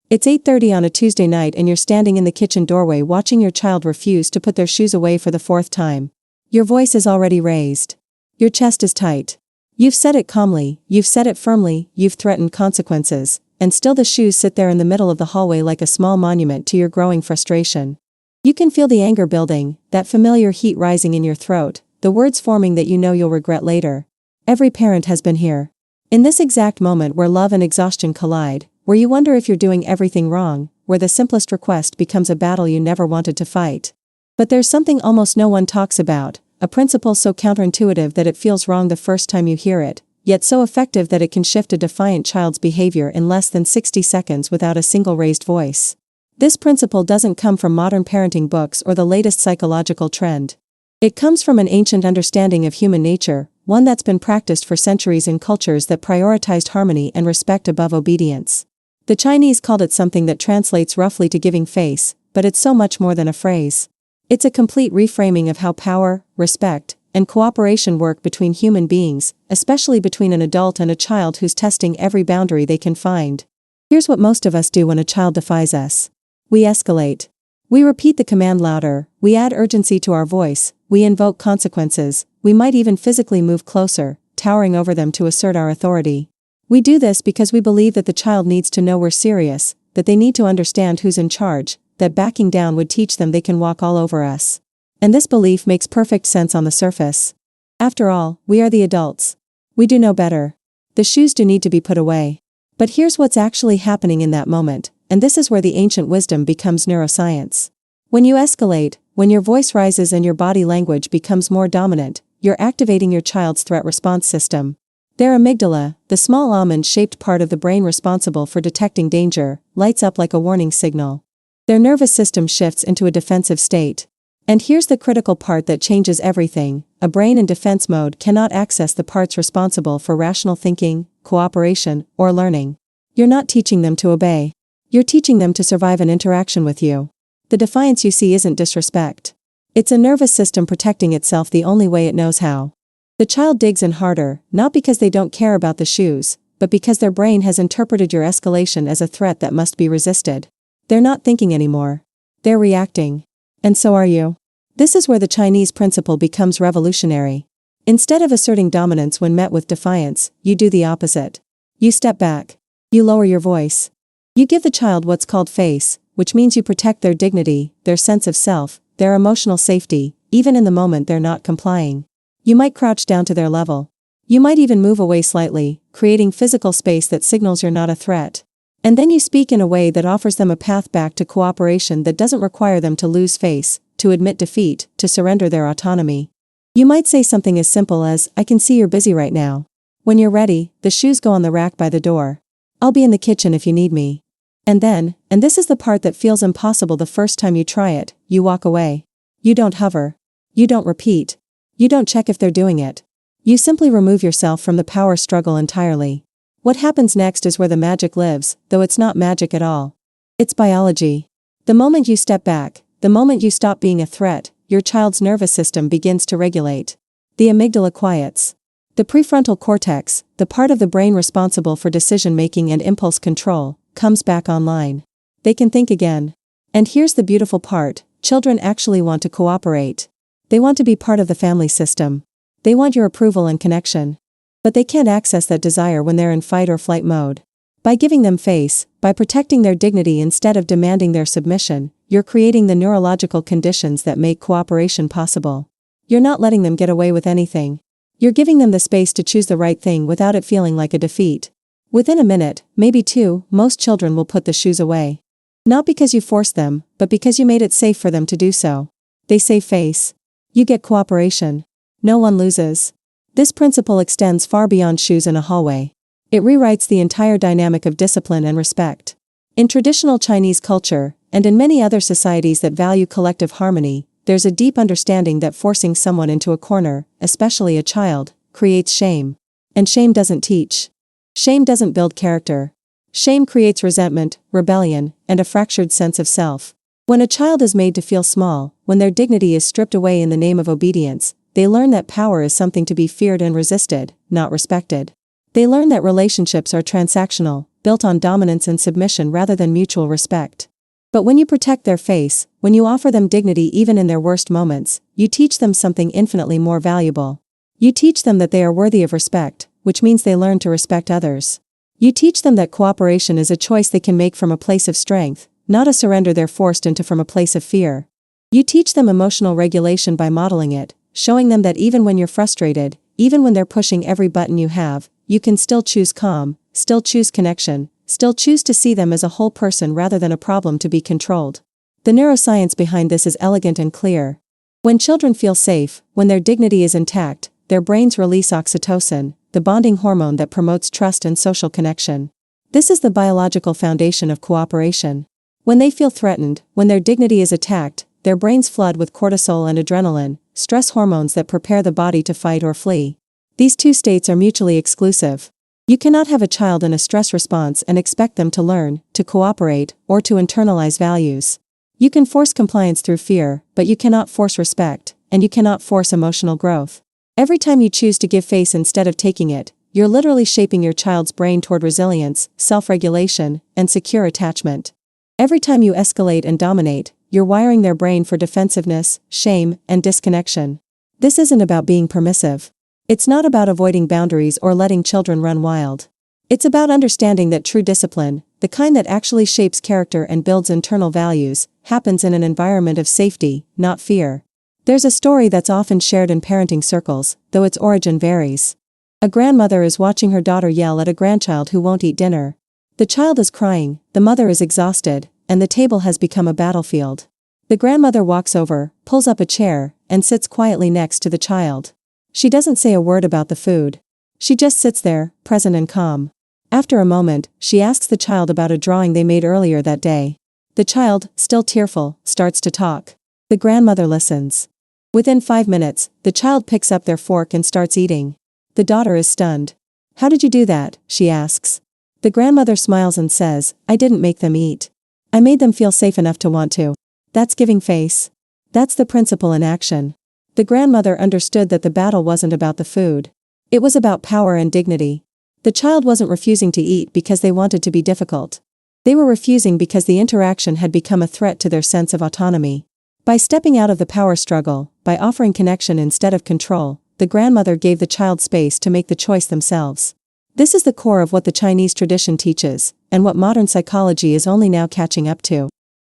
It's 8:30 on a Tuesday night and you're standing in the kitchen doorway watching your child refuse to put their shoes away for the fourth time. Your voice is already raised. Your chest is tight. You've said it calmly, you've said it firmly, you've threatened consequences, and still the shoes sit there in the middle of the hallway like a small monument to your growing frustration. You can feel the anger building, that familiar heat rising in your throat, the words forming that you know you'll regret later. Every parent has been here. In this exact moment where love and exhaustion collide, where you wonder if you're doing everything wrong, where the simplest request becomes a battle you never wanted to fight. But there's something almost no one talks about, a principle so counterintuitive that it feels wrong the first time you hear it, yet so effective that it can shift a defiant child's behavior in less than 60 seconds without a single raised voice. This principle doesn't come from modern parenting books or the latest psychological trend. It comes from an ancient understanding of human nature, one that's been practiced for centuries in cultures that prioritized harmony and respect above obedience. The Chinese called it something that translates roughly to giving face, but it's so much more than a phrase. It's a complete reframing of how power, respect, and cooperation work between human beings, especially between an adult and a child who's testing every boundary they can find. Here's what most of us do when a child defies us. We escalate. We repeat the command louder, we add urgency to our voice, we invoke consequences, we might even physically move closer, towering over them to assert our authority. We do this because we believe that the child needs to know we're serious, that they need to understand who's in charge, that backing down would teach them they can walk all over us. And this belief makes perfect sense on the surface. After all, we are the adults. We do know better. The shoes do need to be put away. But here's what's actually happening in that moment, and this is where the ancient wisdom becomes neuroscience. When you escalate, when your voice rises and your body language becomes more dominant, you're activating your child's threat response system. Their amygdala, the small almond-shaped part of the brain responsible for detecting danger, lights up like a warning signal. Their nervous system shifts into a defensive state. And here's the critical part that changes everything: a brain in defense mode cannot access the parts responsible for rational thinking, cooperation, or learning. You're not teaching them to obey. You're teaching them to survive an interaction with you. The defiance you see isn't disrespect. It's a nervous system protecting itself the only way it knows how. The child digs in harder, not because they don't care about the shoes, but because their brain has interpreted your escalation as a threat that must be resisted. They're not thinking anymore. They're reacting. And so are you. This is where the Chinese principle becomes revolutionary. Instead of asserting dominance when met with defiance, you do the opposite. You step back. You lower your voice. You give the child what's called face, which means you protect their dignity, their sense of self, their emotional safety, even in the moment they're not complying. You might crouch down to their level. You might even move away slightly, creating physical space that signals you're not a threat. And then you speak in a way that offers them a path back to cooperation that doesn't require them to lose face, to admit defeat, to surrender their autonomy. You might say something as simple as, "I can see you're busy right now. When you're ready, the shoes go on the rack by the door. I'll be in the kitchen if you need me." And then, and this is the part that feels impossible the first time you try it, you walk away. You don't hover. You don't repeat. You don't check if they're doing it. You simply remove yourself from the power struggle entirely. What happens next is where the magic lives, though it's not magic at all. It's biology. The moment you step back, the moment you stop being a threat, your child's nervous system begins to regulate. The amygdala quiets. The prefrontal cortex, the part of the brain responsible for decision-making and impulse control, comes back online. They can think again. And here's the beautiful part: children actually want to cooperate. They want to be part of the family system. They want your approval and connection. But they can't access that desire when they're in fight or flight mode. By giving them face, by protecting their dignity instead of demanding their submission, you're creating the neurological conditions that make cooperation possible. You're not letting them get away with anything. You're giving them the space to choose the right thing without it feeling like a defeat. Within a minute, maybe two, most children will put the shoes away. Not because you forced them, but because you made it safe for them to do so. They save face. You get cooperation. No one loses. This principle extends far beyond shoes in a hallway. It rewrites the entire dynamic of discipline and respect. In traditional Chinese culture, and in many other societies that value collective harmony, there's a deep understanding that forcing someone into a corner, especially a child, creates shame. And shame doesn't teach. Shame doesn't build character. Shame creates resentment, rebellion, and a fractured sense of self. When a child is made to feel small, when their dignity is stripped away in the name of obedience, they learn that power is something to be feared and resisted, not respected. They learn that relationships are transactional, built on dominance and submission rather than mutual respect. But when you protect their face, when you offer them dignity even in their worst moments, you teach them something infinitely more valuable. You teach them that they are worthy of respect, which means they learn to respect others. You teach them that cooperation is a choice they can make from a place of strength, not a surrender they're forced into from a place of fear. You teach them emotional regulation by modeling it, showing them that even when you're frustrated, even when they're pushing every button you have, you can still choose calm, still choose connection, still choose to see them as a whole person rather than a problem to be controlled. The neuroscience behind this is elegant and clear. When children feel safe, when their dignity is intact, their brains release oxytocin, the bonding hormone that promotes trust and social connection. This is the biological foundation of cooperation. When they feel threatened, when their dignity is attacked, their brains flood with cortisol and adrenaline, stress hormones that prepare the body to fight or flee. These two states are mutually exclusive. You cannot have a child in a stress response and expect them to learn, to cooperate, or to internalize values. You can force compliance through fear, but you cannot force respect, and you cannot force emotional growth. Every time you choose to give face instead of taking it, you're literally shaping your child's brain toward resilience, self-regulation, and secure attachment. Every time you escalate and dominate, you're wiring their brain for defensiveness, shame, and disconnection. This isn't about being permissive. It's not about avoiding boundaries or letting children run wild. It's about understanding that true discipline, the kind that actually shapes character and builds internal values, happens in an environment of safety, not fear. There's a story that's often shared in parenting circles, though its origin varies. A grandmother is watching her daughter yell at a grandchild who won't eat dinner. The child is crying, the mother is exhausted, and the table has become a battlefield. The grandmother walks over, pulls up a chair, and sits quietly next to the child. She doesn't say a word about the food. She just sits there, present and calm. After a moment, she asks the child about a drawing they made earlier that day. The child, still tearful, starts to talk. The grandmother listens. Within 5 minutes, the child picks up their fork and starts eating. The daughter is stunned. "How did you do that?" she asks. The grandmother smiles and says, "I didn't make them eat. I made them feel safe enough to want to." That's giving face. That's the principle in action. The grandmother understood that the battle wasn't about the food. It was about power and dignity. The child wasn't refusing to eat because they wanted to be difficult. They were refusing because the interaction had become a threat to their sense of autonomy. By stepping out of the power struggle, by offering connection instead of control, the grandmother gave the child space to make the choice themselves. This is the core of what the Chinese tradition teaches, and what modern psychology is only now catching up to.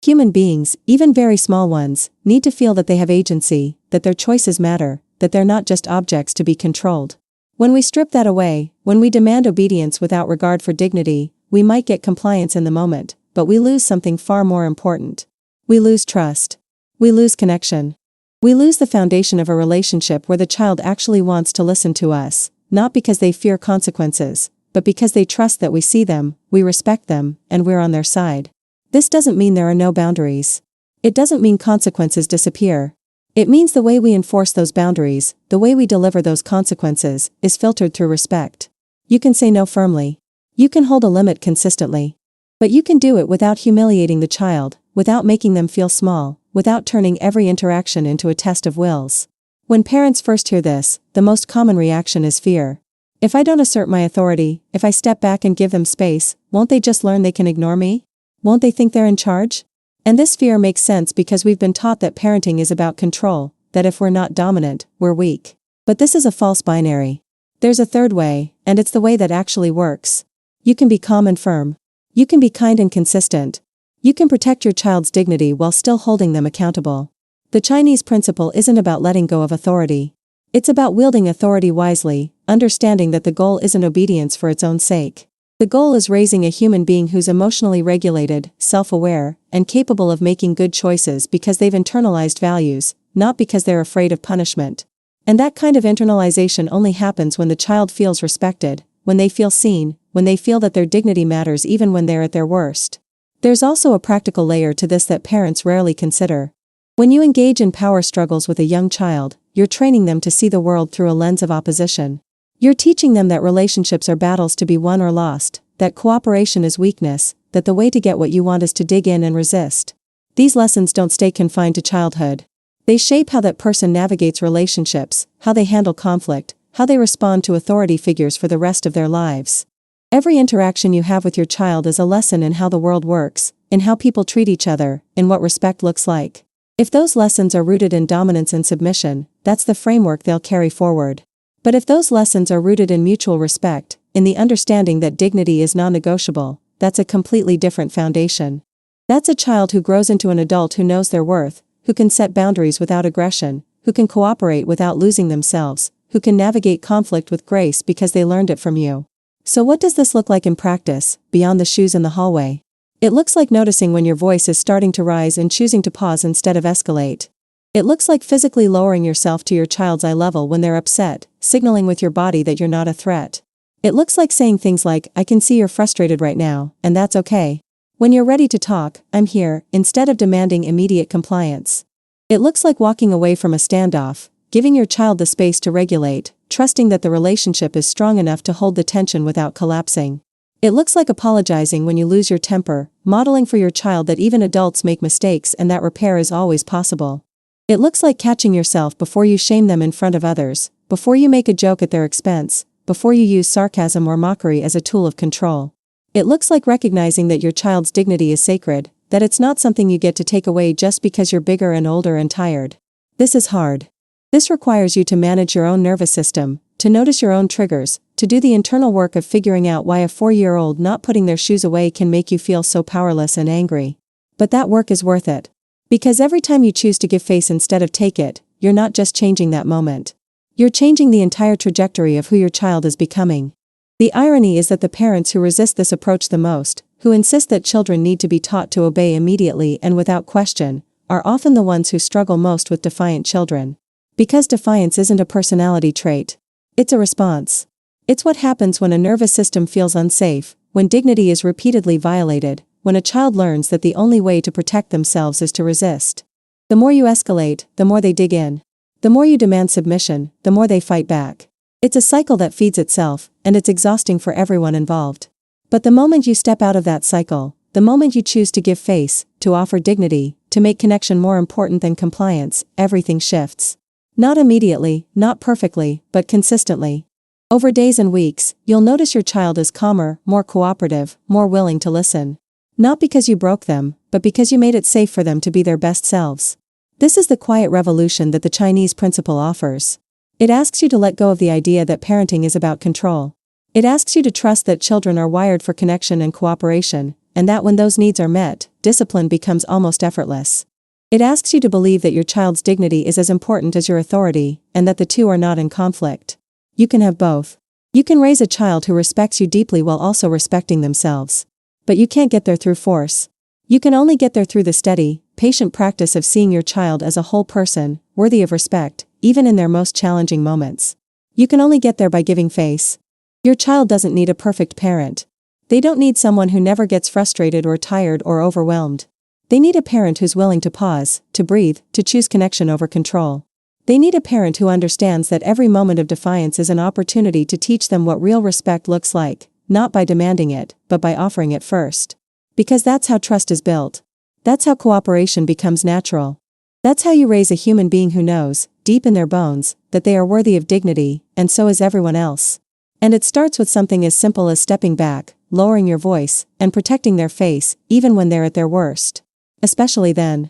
Human beings, even very small ones, need to feel that they have agency, that their choices matter, that they're not just objects to be controlled. When we strip that away, when we demand obedience without regard for dignity, we might get compliance in the moment, but we lose something far more important. We lose trust. We lose connection. We lose the foundation of a relationship where the child actually wants to listen to us, not because they fear consequences, but because they trust that we see them, we respect them, and we're on their side. This doesn't mean there are no boundaries. It doesn't mean consequences disappear. It means the way we enforce those boundaries, the way we deliver those consequences, is filtered through respect. You can say no firmly. You can hold a limit consistently. But you can do it without humiliating the child, without making them feel small, without turning every interaction into a test of wills. When parents first hear this, the most common reaction is fear. If I don't assert my authority, if I step back and give them space, won't they just learn they can ignore me? Won't they think they're in charge? And this fear makes sense because we've been taught that parenting is about control, that if we're not dominant, we're weak. But this is a false binary. There's a third way, and it's the way that actually works. You can be calm and firm. You can be kind and consistent. You can protect your child's dignity while still holding them accountable. The Chinese principle isn't about letting go of authority. It's about wielding authority wisely, understanding that the goal isn't obedience for its own sake. The goal is raising a human being who's emotionally regulated, self-aware, and capable of making good choices because they've internalized values, not because they're afraid of punishment. And that kind of internalization only happens when the child feels respected, when they feel seen, when they feel that their dignity matters even when they're at their worst. There's also a practical layer to this that parents rarely consider. When you engage in power struggles with a young child, you're training them to see the world through a lens of opposition. You're teaching them that relationships are battles to be won or lost, that cooperation is weakness, that the way to get what you want is to dig in and resist. These lessons don't stay confined to childhood. They shape how that person navigates relationships, how they handle conflict, how they respond to authority figures for the rest of their lives. Every interaction you have with your child is a lesson in how the world works, in how people treat each other, in what respect looks like. If those lessons are rooted in dominance and submission, that's the framework they'll carry forward. But if those lessons are rooted in mutual respect, in the understanding that dignity is non-negotiable, that's a completely different foundation. That's a child who grows into an adult who knows their worth, who can set boundaries without aggression, who can cooperate without losing themselves, who can navigate conflict with grace because they learned it from you. So what does this look like in practice, beyond the shoes in the hallway? It looks like noticing when your voice is starting to rise and choosing to pause instead of escalate. It looks like physically lowering yourself to your child's eye level when they're upset, signaling with your body that you're not a threat. It looks like saying things like, "I can see you're frustrated right now, and that's okay. When you're ready to talk, I'm here," instead of demanding immediate compliance. It looks like walking away from a standoff, giving your child the space to regulate, trusting that the relationship is strong enough to hold the tension without collapsing. It looks like apologizing when you lose your temper, modeling for your child that even adults make mistakes and that repair is always possible. It looks like catching yourself before you shame them in front of others, before you make a joke at their expense, before you use sarcasm or mockery as a tool of control. It looks like recognizing that your child's dignity is sacred, that it's not something you get to take away just because you're bigger and older and tired. This is hard. This requires you to manage your own nervous system, to notice your own triggers, to do the internal work of figuring out why a 4-year-old not putting their shoes away can make you feel so powerless and angry. But that work is worth it. Because every time you choose to give face instead of take it, you're not just changing that moment. You're changing the entire trajectory of who your child is becoming. The irony is that the parents who resist this approach the most, who insist that children need to be taught to obey immediately and without question, are often the ones who struggle most with defiant children. Because defiance isn't a personality trait. It's a response. It's what happens when a nervous system feels unsafe, when dignity is repeatedly violated, when a child learns that the only way to protect themselves is to resist. The more you escalate, the more they dig in. The more you demand submission, the more they fight back. It's a cycle that feeds itself, and it's exhausting for everyone involved. But the moment you step out of that cycle, the moment you choose to give face, to offer dignity, to make connection more important than compliance, everything shifts. Not immediately, not perfectly, but consistently. Over days and weeks, you'll notice your child is calmer, more cooperative, more willing to listen. Not because you broke them, but because you made it safe for them to be their best selves. This is the quiet revolution that the Chinese principle offers. It asks you to let go of the idea that parenting is about control. It asks you to trust that children are wired for connection and cooperation, and that when those needs are met, discipline becomes almost effortless. It asks you to believe that your child's dignity is as important as your authority, and that the two are not in conflict. You can have both. You can raise a child who respects you deeply while also respecting themselves. But you can't get there through force. You can only get there through the steady, patient practice of seeing your child as a whole person, worthy of respect, even in their most challenging moments. You can only get there by giving face. Your child doesn't need a perfect parent. They don't need someone who never gets frustrated or tired or overwhelmed. They need a parent who's willing to pause, to breathe, to choose connection over control. They need a parent who understands that every moment of defiance is an opportunity to teach them what real respect looks like, not by demanding it, but by offering it first. Because that's how trust is built. That's how cooperation becomes natural. That's how you raise a human being who knows, deep in their bones, that they are worthy of dignity, and so is everyone else. And it starts with something as simple as stepping back, lowering your voice, and protecting their face, even when they're at their worst. Especially then.